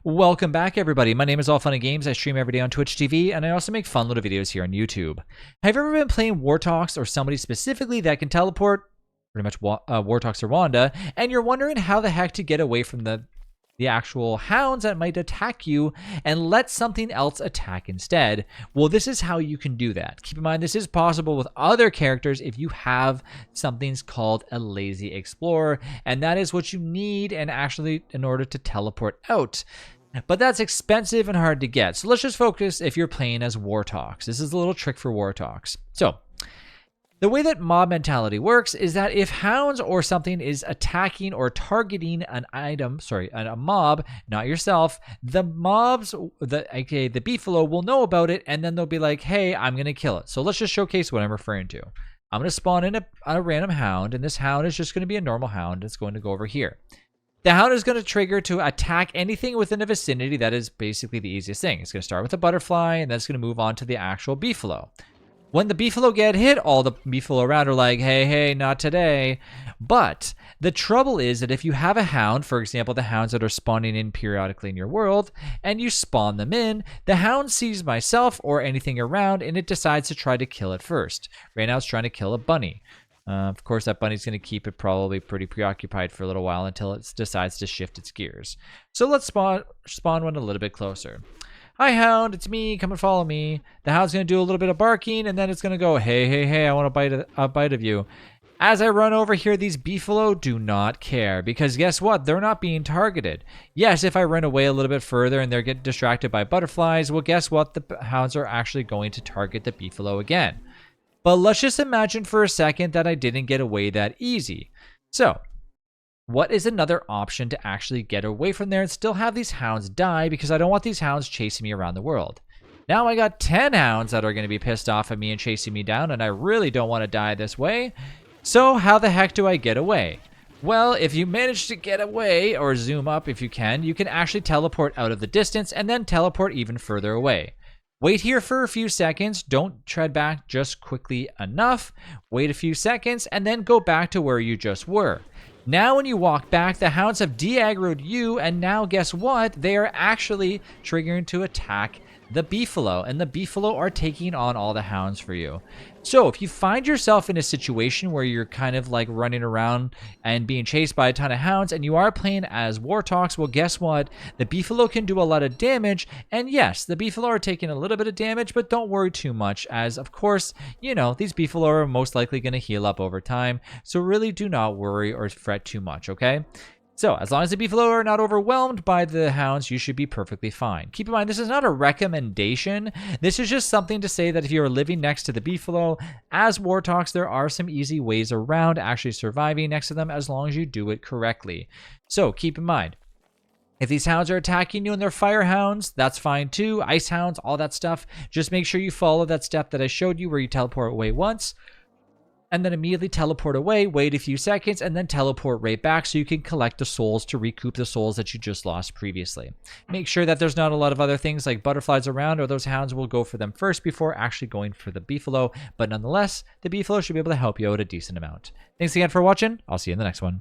Welcome back, everybody. My name is All Fun and Games. I stream every day on Twitch TV, and I also make fun little videos here on YouTube. Have you ever been playing Wartalks or somebody specifically that can teleport, pretty much Wartalks or Wanda, and you're wondering how the heck to get away from the actual hounds that might attack you and let something else attack instead? Well, this is how you can do that. Keep in mind, this is possible with other characters if you have something called a lazy explorer, and that is what you need and actually in order to teleport out. But that's expensive and hard to get. So let's just focus if you're playing as Wartalks. This is a little trick for Wartalks. So the way that mob mentality works is that if hounds or something is attacking or targeting an item, a mob, not yourself, the mobs, aka the Beefalo, will know about it, and then they'll be like, hey, I'm going to kill it. So let's just showcase what I'm referring to. I'm going to spawn in a random hound, and this hound is just going to be a normal hound. It's going to go over here. The hound is going to trigger to attack anything within the vicinity. That is basically the easiest thing. It's going to start with a butterfly, and then it's going to move on to the actual Beefalo. When the Beefalo get hit, all the Beefalo around are like, hey, not today. But the trouble is that if you have a hound, for example, the hounds that are spawning in periodically in your world, and you spawn them in, the hound sees myself or anything around, and it decides to try to kill it first. Right now it's trying to kill a bunny. Of course, that bunny's going to keep it probably pretty preoccupied for a little while until it decides to shift its gears. So let's spawn one a little bit closer. Hi, Hound, it's me, come and follow me. The Hound's going to do a little bit of barking, and then it's going to go, hey, I want a bite of you. As I run over here, these Beefalo do not care, because guess what? They're not being targeted. Yes, if I run away a little bit further and they're getting distracted by butterflies, well, guess what? The Hounds are actually going to target the Beefalo again. But let's just imagine for a second that I didn't get away that easy. So what is another option to actually get away from there and still have these hounds die, because I don't want these hounds chasing me around the world. Now I got 10 hounds that are going to be pissed off at me and chasing me down, and I really don't want to die this way. So how the heck do I get away? Well, if you manage to get away, or zoom up if you can actually teleport out of the distance and then teleport even further away. Wait here for a few seconds, don't tread back just quickly enough, wait a few seconds, and then go back to where you just were. Now when you walk back, the hounds have de-aggroed you, and now guess what? They are actually triggering to attack the Beefalo, and the Beefalo are taking on all the hounds for you. So if you find yourself in a situation where you're kind of like running around and being chased by a ton of hounds, and you are playing as Wartalks, well, guess what? The Beefalo can do a lot of damage, and yes, the Beefalo are taking a little bit of damage, but don't worry too much, as of course, you know, these Beefalo are most likely going to heal up over time, so really do not worry or fret too much, okay? So, as long as the Beefalo are not overwhelmed by the hounds, you should be perfectly fine. Keep in mind, this is not a recommendation. This is just something to say that if you're living next to the Beefalo, as Wartalks, there are some easy ways around actually surviving next to them as long as you do it correctly. So, keep in mind, if these hounds are attacking you and they're fire hounds, that's fine too. Ice hounds, all that stuff. Just make sure you follow that step that I showed you where you teleport away once, and then immediately teleport away, wait a few seconds, and then teleport right back so you can collect the souls to recoup the souls that you just lost previously. Make sure that there's not a lot of other things like butterflies around, or those hounds will go for them first before actually going for the Beefalo, but nonetheless, the Beefalo should be able to help you out a decent amount. Thanks again for watching. I'll see you in the next one.